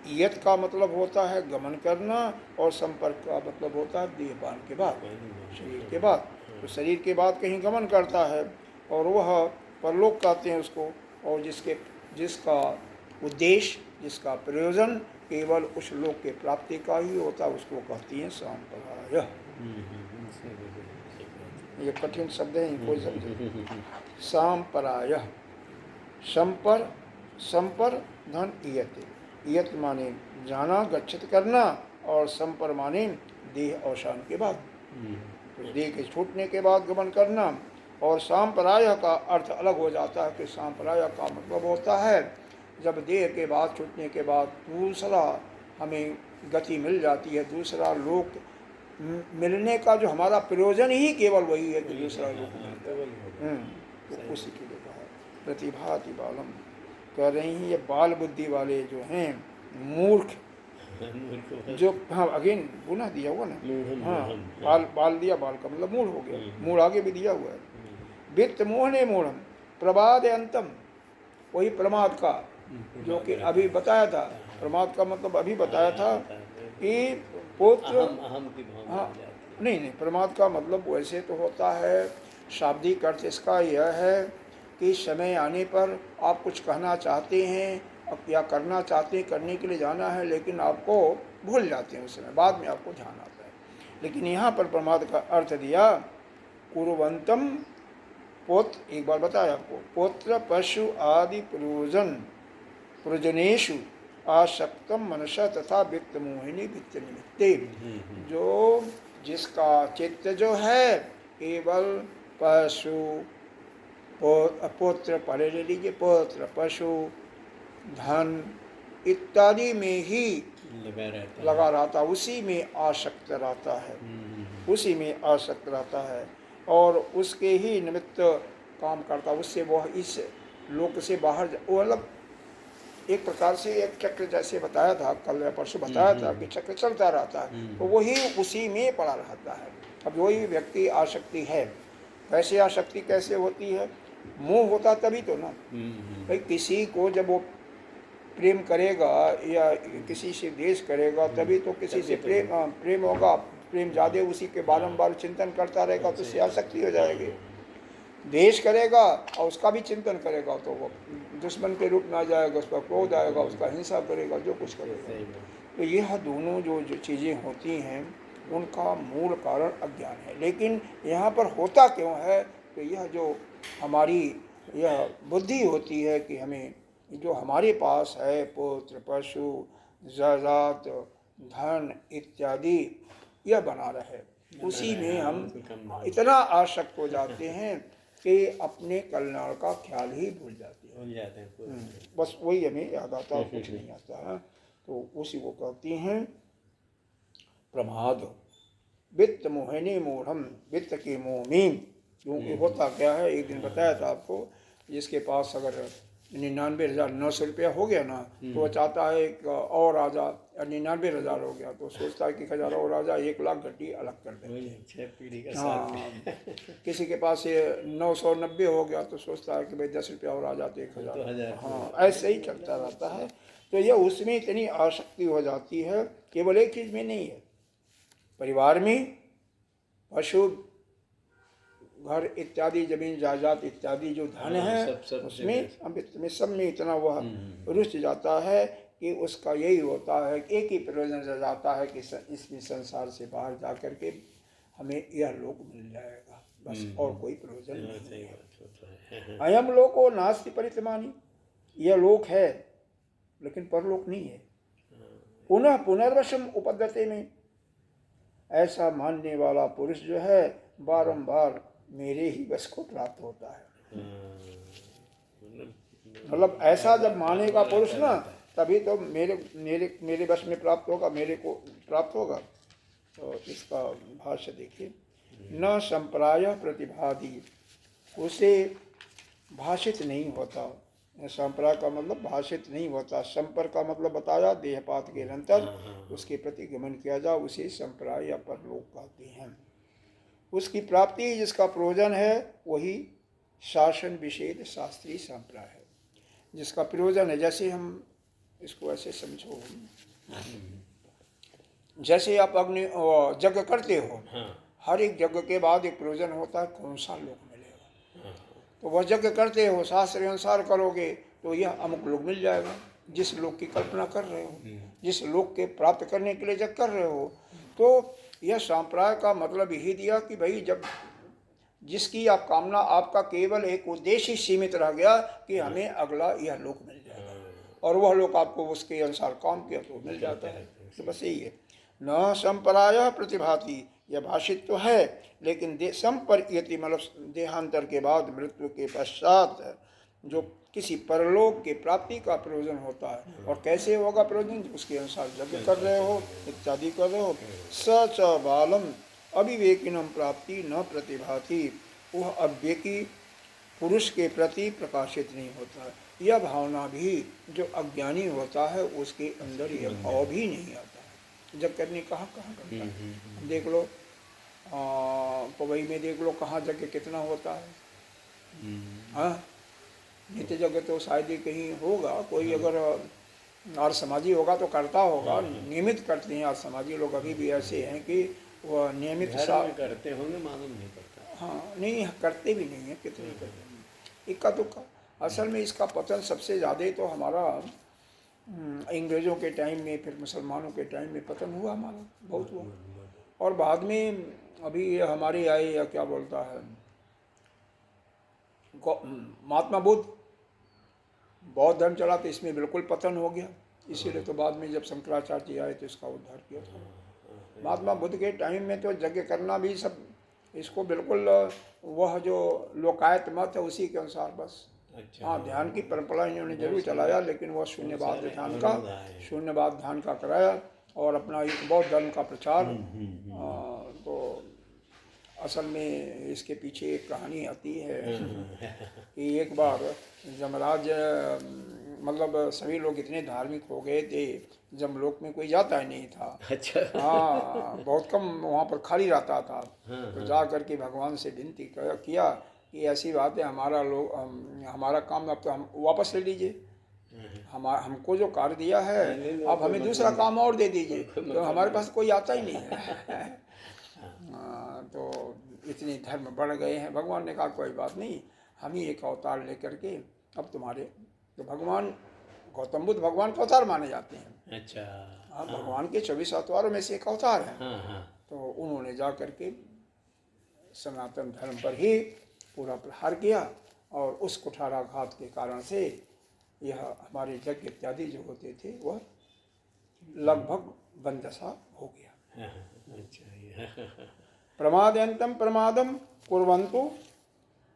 इयत का मतलब होता है गमन करना, और संपर्क का मतलब होता है देहपान के बाद, शरीर के बाद। तो शरीर के बाद कहीं गमन करता है और वह परलोक कहते हैं उसको, और जिसका उद्देश्य, जिसका प्रयोजन केवल उस लोक के प्राप्ति का ही होता है, उसको कहती हैं सांपराय। ये कठिन शब्द है, कोई समझे। सांपराय, संपर धन इयते, इयत माने जाना, गच्छित करना, और संपर माने देह अवसान के बाद, तो देह के छूटने के बाद गमन करना। और सांपराय का अर्थ अलग हो जाता है कि सांपराय का मतलब होता है जब देह के बाद छूटने के बाद दूसरा हमें गति मिल जाती है, दूसरा लोक मिलने का जो हमारा प्रयोजन ही केवल वही है कि दूसरा लोक मिलता है। तो उसी के लिए कहा प्रतिभाति बालम, कह रही हैं ये बाल बुद्धि वाले जो हैं मूर्ख, जो हाँ अगेन गुना दिया हुआ ना, हाँ बाल दिया, बाल का मतलब मूढ़ हो गया, मूढ़ आगे भी दिया हुआ है। वित्त मोहने मूढ़म प्रमाद अंतम, वही प्रमाद का जो कि अभी बताया था, प्रमाद का मतलब अभी बताया था कि पुत्र, हाँ नहीं, प्रमाद का मतलब वैसे तो होता है, शाब्दिक अर्थ इसका यह है कि समय आने पर आप कुछ कहना चाहते हैं या करना चाहते हैं, करने के लिए जाना है, लेकिन आपको भूल जाते हैं उस समय, बाद में आपको ध्यान आता है। लेकिन यहाँ पर प्रमाद का अर्थ दिया कुर्वंतम पुत्र, एक बार बताया आपको, पुत्र पशु आदि प्रयोजनेषु आसक्तम मनसा तथा वित्त मोहिनी वित्त निमित्ते, जो जिसका चित्त जो है केवल पशु, पुत्र पढ़े ले लीजिए, पुत्र पशु धन इत्यादि में ही लगा रहता, उसी में आसक्त रहता है, उसी में आसक्त रहता है और उसके ही निमित्त काम करता, उससे वह इस लोक से बाहर, वो मतलब एक प्रकार से एक चक्र जैसे बताया था, कल या परसों बताया था कि चक्र चलता रहता है, तो वही उसी में पड़ा रहता है। अब वही व्यक्ति आसक्ति है, वैसे आसक्ति कैसे होती है, मोह होता तभी तो ना, भाई किसी को जब वो प्रेम करेगा या किसी से द्वेष करेगा तभी तो किसी से प्रेम होगा, प्रेम ज़्यादा उसी के बारंबार चिंतन करता रहेगा तो उससे आसक्ति हो जाएगी। द्वेष करेगा और उसका भी चिंतन करेगा तो वो दुश्मन के रूप में आ जाएगा, उसका क्रोध आएगा, उसका हिंसा करेगा, जो कुछ करेगा। तो यह दोनों जो चीज़ें होती हैं उनका मूल कारण अज्ञान है। लेकिन यहाँ पर होता क्यों है, तो यह जो हमारी यह बुद्धि होती है कि हमें जो हमारे पास है पुत्र पशु जायदाद धन इत्यादि यह बना रहे, उसी में हम इतना आसक्त हो जाते हैं कि अपने कल्याण का ख्याल ही भूल जाते हैं। बस वही हमें याद आता है, कुछ नहीं आता है। तो उसी को कहती हैं प्रमाद। वित्त मोहिनी मूढ़म, वित्त के मोह में, क्योंकि होता क्या है, एक दिन बताया था आपको, जिसके पास अगर 99,900 रुपया हो गया ना तो वो चाहता है एक और आ जा, 99,000 हो गया तो सोचता है कि 1,000 और आ जा, 1 लाख गड्डी अलग कर देंगे। हाँ, किसी के पास ये 990 हो गया तो सोचता है कि भाई 10 रुपया और आ जाते 1,000। हाँ, ऐसे ही चलता रहता है। तो यह उसमें इतनी आसक्ति हो जाती है, केवल एक चीज़ में नहीं है, परिवार में पशु घर इत्यादि जमीन जायदाद इत्यादि जो धन है उसमें सब में इतना वह रुचि जाता है कि उसका यही होता है कि एक ही प्रयोजन रह जाता है कि इसमें संसार से बाहर जा कर के हमें यह लोक मिल जाएगा, बस और कोई प्रयोजन नहीं है। अयम लोको नास्ति परितमानी, यह लोक है लेकिन परलोक नहीं है। पुनः पुनर्वशम उपद्रते में, ऐसा मानने वाला पुरुष जो है बारंबार मेरे ही वश को प्राप्त होता है। मतलब ऐसा जब मानेगा पुरुष ना, तभी तो मेरे वश में प्राप्त होगा, मेरे को प्राप्त होगा। तो इसका भाष्य देखिए, न संप्राय प्रतिभादी, उसे भाषित नहीं होता। संप्राय का मतलब भाषित नहीं होता, संपर्क का मतलब बताया देहपात के अंतर उसके प्रति गमन किया जाए, उसे संप्राय या परलोक कहते हैं। उसकी प्राप्ति जिसका प्रयोजन है वही शासन विषेद शास्त्रीय संप्राय है, जिसका प्रयोजन है। जैसे हम इसको ऐसे समझो, जैसे आप अग्नि यज्ञ करते हो हर एक यज्ञ के बाद एक प्रयोजन होता है, कौन सा लोक मिलेगा। तो वह यज्ञ करते हो, शास्त्र अनुसार करोगे तो यह अमुक लोक मिल जाएगा, जिस लोक की कल्पना कर रहे हो, जिस लोक के प्राप्त करने के लिए यज्ञ कर रहे हो। तो यह संप्रदाय का मतलब यही दिया कि भाई जब जिसकी आप कामना, आपका केवल एक उद्देश्य ही सीमित रह गया कि हमें अगला यह लोक मिल जाएगा, और वह लोक आपको उसके अनुसार काम किया तो मिल जाता है। तो बस यही है। न संपराय प्रतिभाति, यह भाषित तो है, लेकिन संपर्यति मतलब देहांतर के बाद, मृत्यु के पश्चात जो किसी परलोक के प्राप्ति का प्रयोजन होता है। और कैसे होगा प्रयोजन, उसके अनुसार यज्ञ कर रहे हो इत्यादि कर रहे हो। स च बालम अविवेकिनम प्राप्ति न प्रतिभाति, वह अविवेकी पुरुष के प्रति प्रकाशित नहीं होता है। यह भावना भी जो अज्ञानी होता है उसके अंदर यह भाव भी नहीं आता है। जब करने कहाँ करता है, देख लो पवई में देख लो कहाँ जगह कितना होता है। हाँ, नित्य जगह तो शायद ही कहीं होगा, कोई अगर आर्य समाजी होगा तो करता होगा, नियमित करते हैं। आर्य समाजी लोग अभी भी ऐसे हैं कि वह नियमित करते होंगे, मालूम नहीं पड़ता। हाँ, नहीं करते भी नहीं है, कितने करते हैं, इक्का दुक्का। असल में इसका पतन सबसे ज़्यादा तो हमारा अंग्रेज़ों के टाइम में, फिर मुसलमानों के टाइम में पतन हुआ हमारा, बहुत हुआ। और बाद में अभी ये हमारे आए, या क्या बोलता है, महात्मा बुद्ध, बौद्ध धर्म चला तो इसमें बिल्कुल पतन हो गया। इसीलिए तो बाद में जब शंकराचार्य जी आए तो इसका उद्धार किया था। महात्मा बुद्ध के टाइम में तो यज्ञ करना भी सब इसको बिल्कुल वह जो लोकायत मत है उसी के अनुसार बस। अच्छा। हाँ, ध्यान की परंपरा इन्होंने जरूर चलाया, लेकिन वह शून्यवाद ध्यान का कराया और अपना एक बौद्ध धर्म का प्रचार। तो असल में इसके पीछे एक कहानी आती है कि एक बार यमराज, मतलब सभी लोग इतने धार्मिक हो गए थे, जमलोक में कोई जाता ही नहीं था। अच्छा। हाँ, बहुत कम वहाँ पर खाली रहता था। तो जा करके भगवान से विनती किया कि ऐसी बात है, हमारा काम अब तो हम वापस ले लीजिए, हमको जो कार्य दिया है अब हमें दूसरा काम और दे दीजिए, तो हमारे पास कोई आता ही नहीं है। तो इतने धर्म बढ़ गए हैं। भगवान ने कहा कोई बात नहीं, हम ही एक अवतार लेकर के अब तुम्हारे, तो भगवान गौतम बुद्ध भगवान का अवतार माने जाते हैं। अच्छा। हाँ, भगवान के 24 अवतारों में से एक अवतार है। हाँ। तो उन्होंने जा करके सनातन धर्म पर ही पूरा प्रहार किया, और उस कुठाराघात के कारण से यह हमारे यज्ञ इत्यादि जो होते थे वह लगभग बंदशा हो गया। अच्छा। प्रमादयंतम प्रमादम कुर्वन्तु,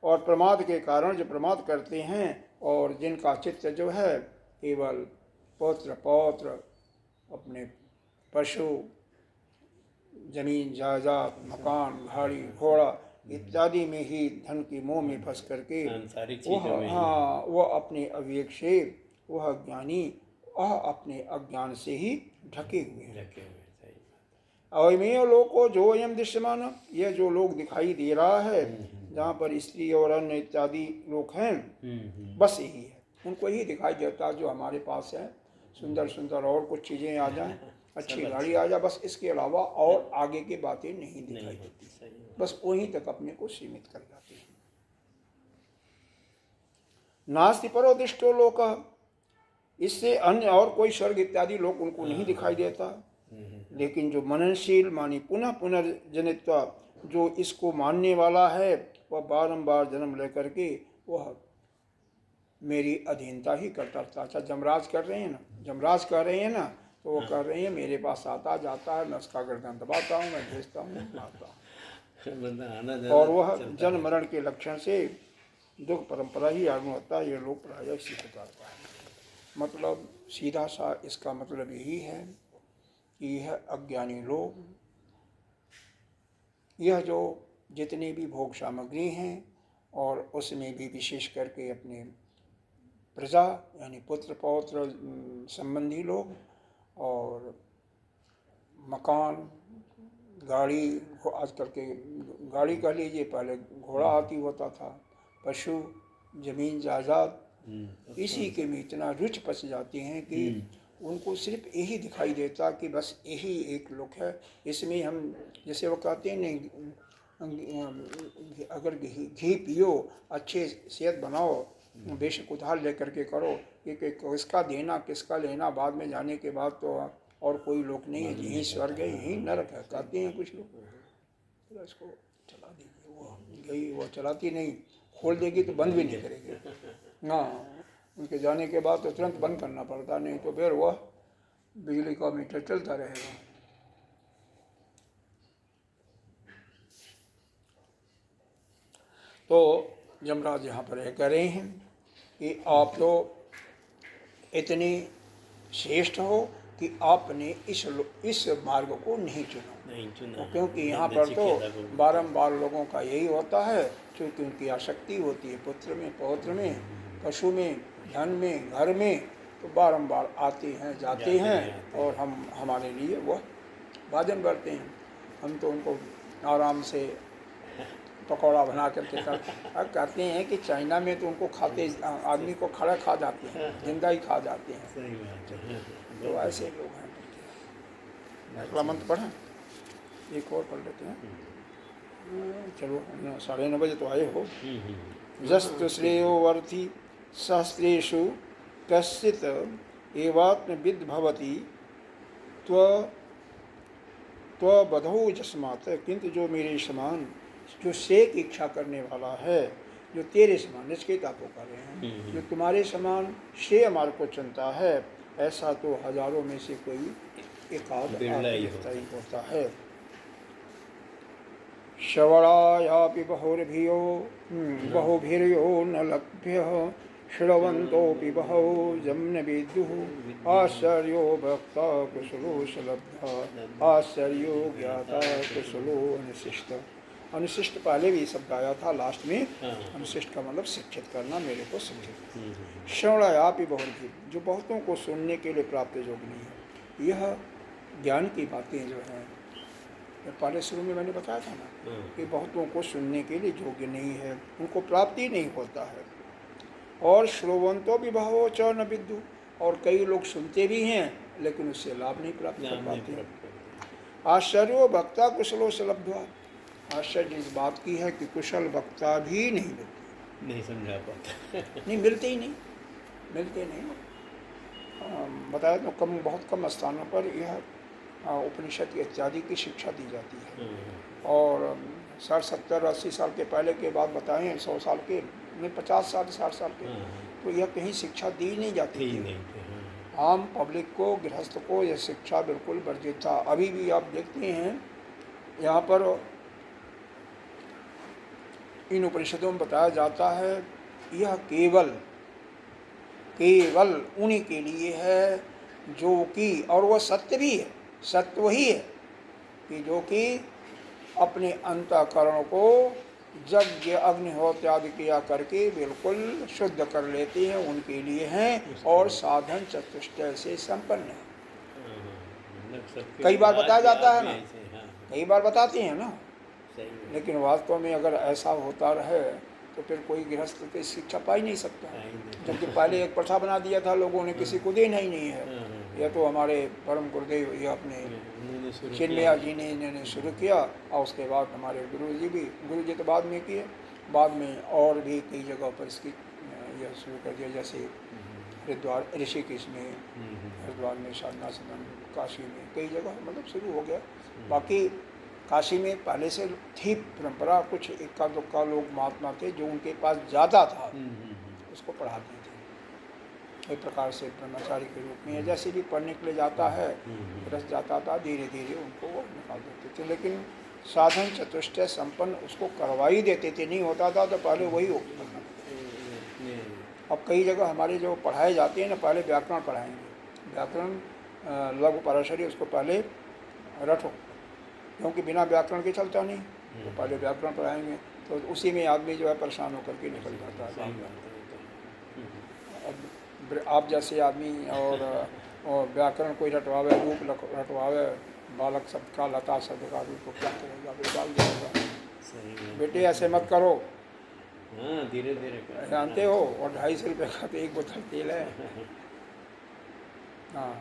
और प्रमाद के कारण जो प्रमाद करते हैं और जिनका चित्त जो है केवल पुत्र पौत्र, अपने पशु, जमीन जायदाद, मकान, गाड़ी घोड़ा इत्यादि में ही, धन की मोह में फंस करके वह अपने अविवेक से, वह ज्ञानी वह अपने अज्ञान से ही ढके हुए हैं। अवमेय लोको जो अयम दृश्यमान, यह जो लोग दिखाई दे रहा है जहाँ पर स्त्री और अन्य इत्यादि लोग हैं, बस यही है, उनको ही दिखाई देता जो हमारे पास है। सुंदर सुंदर और कुछ चीज़ें आ जाएं, अच्छी गाड़ी आ जाए, बस इसके अलावा और आगे की बातें नहीं दिखाई देती, बस वहीं तक अपने को सीमित कर जाते हैं। नास्ति परो दृष्टो लोक, इससे अन्य और कोई स्वर्ग इत्यादि लोक उनको नहीं दिखाई देता। लेकिन जो मननशील मानी पुनः पुनर्जनित्वा, जो इसको मानने वाला है, वह बारंबार जन्म लेकर के वह मेरी अधीनता ही करता रहता। अच्छा, जमराज कर रहे हैं ना, जमराज कर रहे हैं ना, तो वो कर रहे हैं मेरे पास आता जाता है, मैं उसका गर्दन दबाता हूँ, मैं भेजता हूँ, लाता हूँ। और वह जन्म मरण के लक्षण से दुख परंपरा ही आगू होता है। ये लोग प्रायः इसी प्रकार का है। मतलब सीधा सा इसका मतलब यही है कि यह अज्ञानी लोग, यह जो जितने भी भोग सामग्री हैं और उसमें भी विशेष करके अपने प्रजा यानी पुत्र पौत्र संबंधी लोग, और मकान, गाड़ी, आजकल के गाड़ी कह लीजिए, पहले घोड़ा हाथी होता था, पशु, जमीन जायदाद, इसी के में इतना रुचि पस जाती हैं कि उनको सिर्फ यही दिखाई देता कि बस यही एक लुक है, इसमें हम जैसे वो कहते हैं नहीं, अगर घी पियो, अच्छे सेहत बनाओ, बेशक उधार लेकर के करो, क्योंकि किसका देना किसका लेना बाद में जाने के बाद तो और कोई लोक नहीं है, यही स्वर्ग है यही नरक है, कहते हैं कुछ लोग। तो इसको चला दीजिए, वो गई, वो चलाती नहीं, खोल देगी तो बंद भी नहीं करेगी। हाँ, उनके जाने के बाद तो तुरंत बंद करना पड़ता, नहीं तो फिर वह बिजली का मीटर चलता रहेगा। तो यमराज यहाँ पर यह कह रहे हैं कि आप तो इतने श्रेष्ठ हो कि आपने इस मार्ग को नहीं चुना, क्योंकि यहाँ पर तो बारंबार लोगों का यही होता है, क्योंकि उनकी आसक्ति होती है पुत्र में, पौत्र में, पशु में, धन में, घर में, तो बारंबार आते हैं जाते हैं और हमारे लिए वह वादन करते हैं। हम तो उनको आराम से पकौड़ा बना करके कहते हैं कि चाइना में तो उनको खाते आदमी को खड़ा खा जाते हैं, जिंदा ही खा जाते हैं। तो ऐसे लोग हैं। अगला मंत्र पढ़ें, एक और पढ़ लेते हैं। चलो 9:30 बजे तो आए हो। जस्तु श्रेयो वर्थि सहस्रेषु कश्चित् एवात्मविद् भवति त्वबधौ जस्मात्, किंतु जो मेरे समान जो श्रेय की इच्छा करने वाला है, जो तेरे समान, नचिकेता को कर रहे हैं, जो तुम्हारे समान श्रेय मार्ग को चुनता है, ऐसा तो हजारों में से कोई एकाध ही होता है। श्रवणायापि बहुभिर्यो न लभ्यः श्रवन्तोऽपि बहवो यं न विद्युः आश्चर्यो भक्ता कुशलो सलब्धः आश्चर्यो ज्ञाता कुशलो अनुशिष्ट। अनुशिष्ट पहले भी शब्द आया था, लास्ट में अनुशिष्ट का मतलब शिक्षित करना, मेरे को शिक्षित। श्रवणायापि बहुभिः, जो बहुतों को सुनने के लिए प्राप्त योग्य नहीं है। यह ज्ञान की बातें जो हैं, पहले शुरू में मैंने बताया था ना कि बहुतों को सुनने के लिए योग्य नहीं है, उनको प्राप्ति नहीं होता है। और श्रोवंतो भी बहवो च न विद्यु, और कई लोग सुनते भी हैं लेकिन उससे लाभ नहीं प्राप्त कर पाते। आश्चर्यो वक्ता कुशलो सलब्ध्वा, आश्चर्य इस बात की है कि कुशल वक्ता भी नहीं मिलते, नहीं समझा पाता नहीं मिलते ही नहीं, मिलते नहीं। बताया तो बहुत कम स्थानों पर यह उपनिषद इत्यादि की शिक्षा दी जाती है। और 60, 70, 80 साल के पहले के बाद बताएं, 100 साल के में 50 साल 60 साल के, तो यह कहीं शिक्षा दी नहीं जाती थी। आम पब्लिक को, गृहस्थ को यह शिक्षा बिल्कुल वर्जित था। अभी भी आप देखते हैं यहाँ पर इन उपनिषदों में बताया जाता है, यह केवल उन्हीं के लिए है जो कि, और वह सत्य भी है, सत्य वही है कि जो कि अपने अंतःकरण को यज्ञ अग्निहोत्र आदि क्रिया करके बिल्कुल शुद्ध कर लेते हैं, उनके लिए हैं, और साधन चतुष्टय से संपन्न है। कई बार बताया जाता है ना, कई बार बताते हैं ना, लेकिन वास्तव में अगर ऐसा होता रहे तो फिर कोई गृहस्थ तो शिक्षा पा ही नहीं सकता। जबकि पहले एक प्रथा बना दिया था लोगों ने, किसी को देना ही नहीं है। यह तो हमारे परम गुरुदेव, ये अपने चिन्मया जी ने इन्होंने शुरू किया, और उसके बाद हमारे गुरु जी तो बाद में किए, बाद में और भी कई जगह पर इसकी यह शुरू कर दिया, जैसे हरिद्वार, ऋषिकेश में, हरिद्वार में, साधना सदन, काशी में, कई जगह मतलब शुरू हो गया। बाकी काशी में पहले से थी परंपरा, कुछ इक्का दुक्का लोग महात्मा थे जो उनके पास ज़्यादा था, उसको पढ़ाते थे एक प्रकार से ब्रह्मचारी के रूप में। जैसे भी पढ़ने के लिए जाता है, रस जाता था, धीरे धीरे उनको वो निकाल देते थे। लेकिन साधन चतुष्टय संपन्न उसको करवा ही देते थे, नहीं होता था तो पहले वही होता। अब कई जगह हमारे जो पढ़ाए जाते हैं ना, पहले व्याकरण पढ़ाएंगे, व्याकरण लघु पराशरी, उसको पहले रटो, क्योंकि बिना व्याकरण के चलता नहीं, तो पहले व्याकरण पढ़ाएंगे, तो उसी में आदमी जो है परेशान होकर के निकल जाता है। अब आप जैसे आदमी और व्याकरण कोई रटवावे, रूप रटवावे, बालक शब्द का, लता शब्द का रूप को क्या करेगा, बेबाल जाएगा। बेटे ऐसे मत करो, धीरे धीरे जानते हो, और 250 रुपये का तो एक बोतल तेल है। हाँ,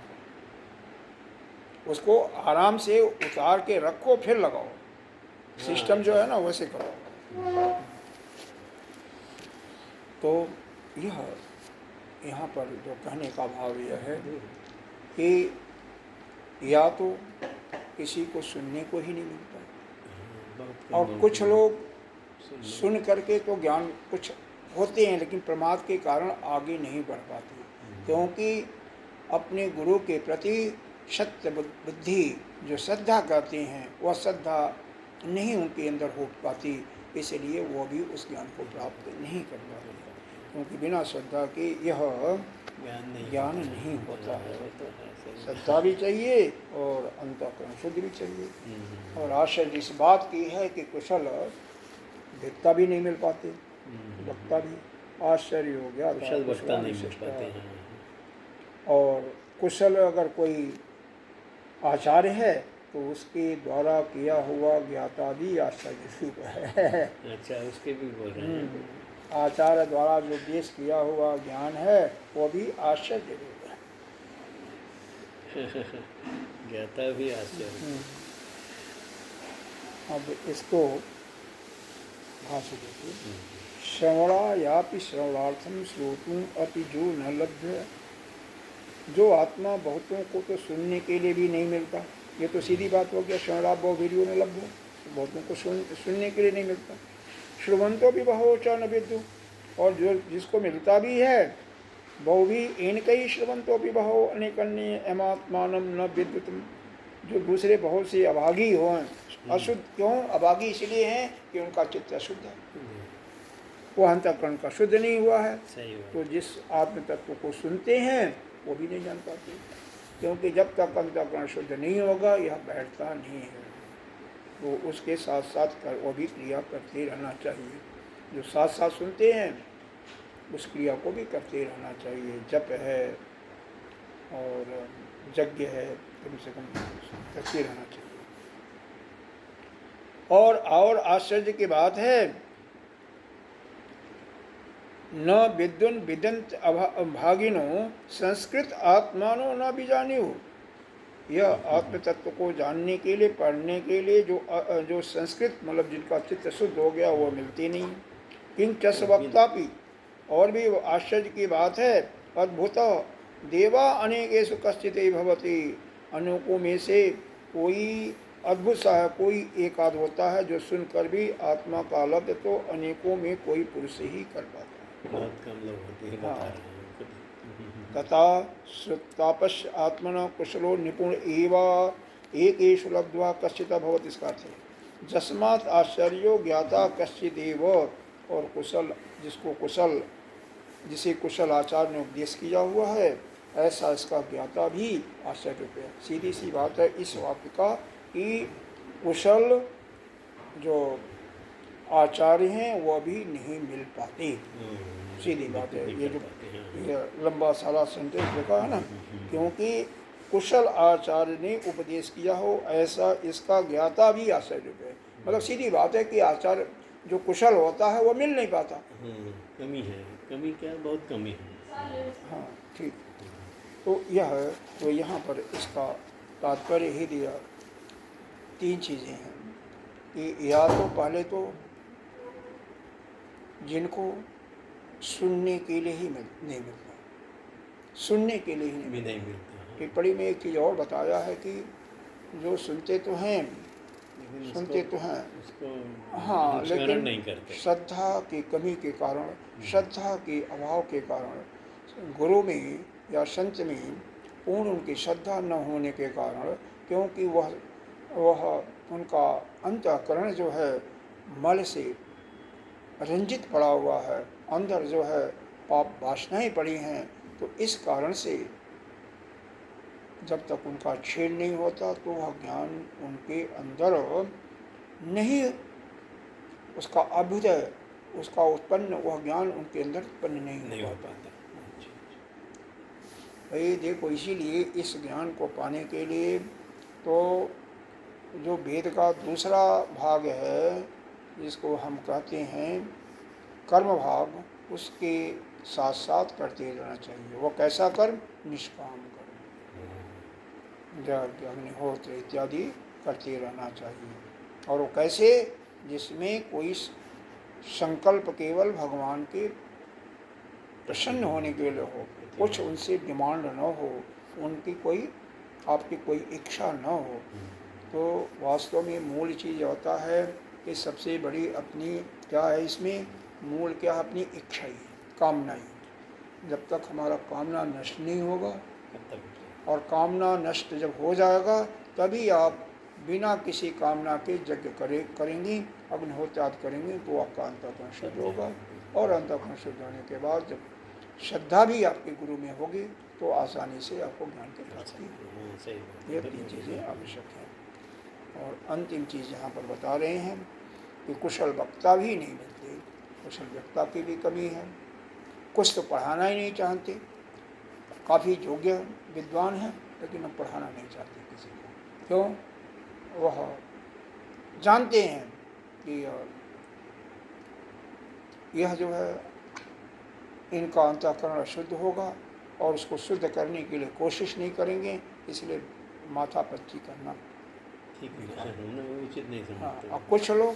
उसको आराम से उतार के रखो फिर लगाओ। सिस्टम जो है ना वैसे करो। तो यह यहाँ पर जो कहने का भाव यह है कि या तो किसी को सुनने को ही नहीं मिलता, और कुछ लोग सुन करके तो ज्ञान कुछ होते हैं लेकिन प्रमाद के कारण आगे नहीं बढ़ पाते, क्योंकि अपने गुरु के प्रति सत्य बुद्धि जो श्रद्धा करते हैं वह श्रद्धा नहीं उनके अंदर हो पाती, इसलिए वो भी उस ज्ञान को प्राप्त नहीं कर पाते, क्योंकि बिना श्रद्धा के यह ज्ञान नहीं होता है। श्रद्धा भी चाहिए और अंतःकरण शुद्ध भी चाहिए। और आश्चर्य इस बात की है कि कुशल वक्ता भी नहीं मिल पाते, वक्ता भी आश्चर्य हो गया, कुशल वक्ता नहीं मिल पाते हैं। और कुशल अगर कोई आचार्य है तो उसके द्वारा किया हुआ ज्ञाता भी आश्चर्य रूप है। अच्छा, उसके भी बोल रहे हैं। आचार्य द्वारा जो उपदेश किया हुआ ज्ञान है वो भी आश्चर्य रूप है। ज्ञाता भी आश्चर्य। अब इसको भाष्य देखिए। श्रवणायापि श्रवणार्थम श्रोतुम अपि जो न लभ्य। जो आत्मा बहुतों को तो सुनने के लिए भी नहीं मिलता, ये तो सीधी बात हो गया। श्रवणा बहु वीडियो न लभ्यो, बहुतों को सुनने के लिए नहीं मिलता। श्रवंतो भी बहु च न विद्यु, और जो जिसको मिलता भी है बहु भी इनकई श्रवंतो भी बहु अनेकन्य एमात्मानम न विद्युतम। जो दूसरे बहुत से अभागी हो, अशुद्ध क्यों अभागी इसलिए हैं कि उनका चित्त अशुद्ध है, वो अंतःकरण का शुद्ध नहीं हुआ है। तो जिस आत्म तत्व को सुनते हैं वो भी नहीं जान पाते, क्योंकि जब तक अंतःकरण शुद्ध नहीं होगा यह बैठता नहीं है। तो उसके साथ साथ कर वो भी क्रिया करते रहना चाहिए। जो साथ साथ सुनते हैं उस क्रिया को भी करते रहना चाहिए। जप है और यज्ञ है, कम से कम करते रहना चाहिए। और आश्चर्य की बात है, न विद्युन विदंत भागिनो संस्कृत आत्मानो न बीजानियो। यह आत्म तत्व को जानने के लिए, पढ़ने के लिए जो संस्कृत मतलब जिनका चित्त शुद्ध हो गया वो मिलती नहीं। किंग चस वक्तापि, और भी आश्चर्य की बात है, अद्भुत देवा अनेकेषु कश्चित् भवति। अनेकों में से कोई अद्भुत सा है, कोई एक आध होता है जो सुनकर भी आत्मा का लब्ध तो अनेकों में कोई पुरुष ही कर पाता है। बहुत कम लोग होते हैं, बता रहे हैं। तथा श्रुतापश्य आत्मना कुशलो निपुण एवा एकेषु लब्ध्वा कश्चित् भवति। इसका अर्थ है जस्मात् आश्चर्यो ज्ञाता कश्चिदेव। और कुशल जिसे कुशल आचार्य ने उपदेश किया हुआ है, ऐसा इसका ज्ञाता भी आश्चर्य है। सीधी सी बात है इस वाक्य का कि कुशल जो आचार्य हैं वो भी नहीं मिल पाते। सीधी बात है। ये जो ये लंबा सारा सेंटेंस लिखा है ना, क्योंकि कुशल आचार्य ने उपदेश किया हो ऐसा इसका ज्ञाता भी आश्चर्य है। मतलब सीधी बात है कि आचार्य जो कुशल होता है वो मिल नहीं पाता। कमी है, कमी क्या, बहुत कमी है। हाँ ठीक। तो यहाँ पर इसका तात्पर्य ही दिया। तीन चीज़ें हैं कि या तो पहले तो जिनको सुनने के लिए ही नहीं मिलता, सुनने के लिए ही नहीं मिलता। टिप्पणी में एक चीज़ और बताया है कि जो सुनते तो हैं, सुनते तो हैं, हाँ, लेकिन नहीं करते। श्रद्धा की कमी के कारण, श्रद्धा के अभाव के कारण, गुरु में या संत में पूर्ण उनकी श्रद्धा न होने के कारण, क्योंकि वह उनका अंतःकरण जो है मल से रंजित पड़ा हुआ है, अंदर जो है पाप वासनाएं पड़ी हैं, तो इस कारण से जब तक उनका छेद नहीं होता तो वह ज्ञान उनके अंदर नहीं, उसका अभ्युदय, उसका उत्पन्न, वह ज्ञान उनके अंदर उत्पन्न नहीं हो पाता। भाई देखो, इसीलिए इस ज्ञान को पाने के लिए तो जो वेद का दूसरा भाग है जिसको हम कहते हैं कर्म भाग, उसके साथ साथ करते रहना चाहिए। वो कैसा कर्म? निष्काम कर्म। यज्ञ अग्निहोत्र इत्यादि करते रहना चाहिए। और वो कैसे? जिसमें कोई संकल्प केवल भगवान के प्रसन्न होने के लिए हो, कुछ उनसे डिमांड न हो, उनकी कोई आपकी कोई इच्छा न हो। तो वास्तव में मूल चीज़ होता है कि सबसे बड़ी अपनी क्या है, इसमें मूल क्या है? अपनी इच्छा ही, कामना ही। जब तक हमारा कामना नष्ट नहीं होगा, और कामना नष्ट जब हो जाएगा तभी आप बिना किसी कामना के यज्ञ करेंगी, अग्निहोत्र आदि करेंगे, तो आपका अंतःकरण शुद्ध होगा। और अंतःकरण शुद्ध होने के बाद जब श्रद्धा भी आपके गुरु में होगी तो आसानी से आपको ज्ञान की प्राप्ति होगी। ये 3 चीज़ें आवश्यक हैं। और अंतिम चीज़ यहाँ पर बता रहे हैं कि कुशल वक्ता भी नहीं मिलते, कुशल वक्ता की भी कमी है। कुछ तो पढ़ाना ही नहीं चाहते, काफ़ी योग्य विद्वान हैं लेकिन अब पढ़ाना नहीं चाहते किसी को। क्यों? वह जानते हैं कि यह जो है इनका अंतःकरण अशुद्ध होगा, और उसको शुद्ध करने के लिए कोशिश नहीं करेंगे, इसलिए माथापच्ची करना ठीक है, उचित नहीं समझते। हाँ, अब कुछ लोग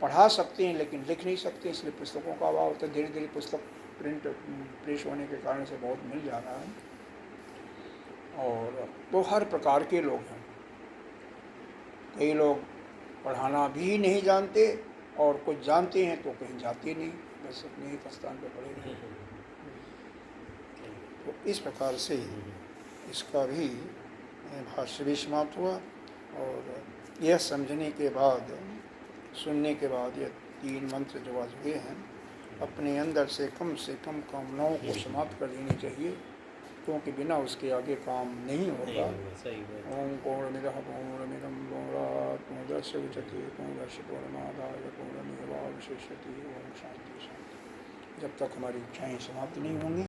पढ़ा सकते हैं लेकिन लिख नहीं सकते, इसलिए पुस्तकों का अभाव होता है। धीरे धीरे पुस्तक प्रेस होने के कारण से बहुत मिल जा रहा है। और तो हर प्रकार के लोग हैं। कई लोग पढ़ाना भी नहीं जानते, और कुछ जानते हैं तो कहीं जाते नहीं, बस अपने ही स्थान पर पड़े रहे। तो इस प्रकार से इसका भी भाष्य भी समाप्त हुआ। और यह समझने के बाद, सुनने के बाद, ये 3 मंत्र जो आज हुए हैं, अपने अंदर से कम कामनाओं को समाप्त कर देनी चाहिए, क्योंकि बिना उसके आगे काम नहीं होगा। ओम पूर्णमिदः पूर्णमिदं पूर्णात् पूर्णस्य उच्यते पूर्णस्य पूर्णमादाय पूर्णमेवावशिष्यते। ओम शांति शांति। जब तक हमारी इच्छाएं समाप्त नहीं होंगी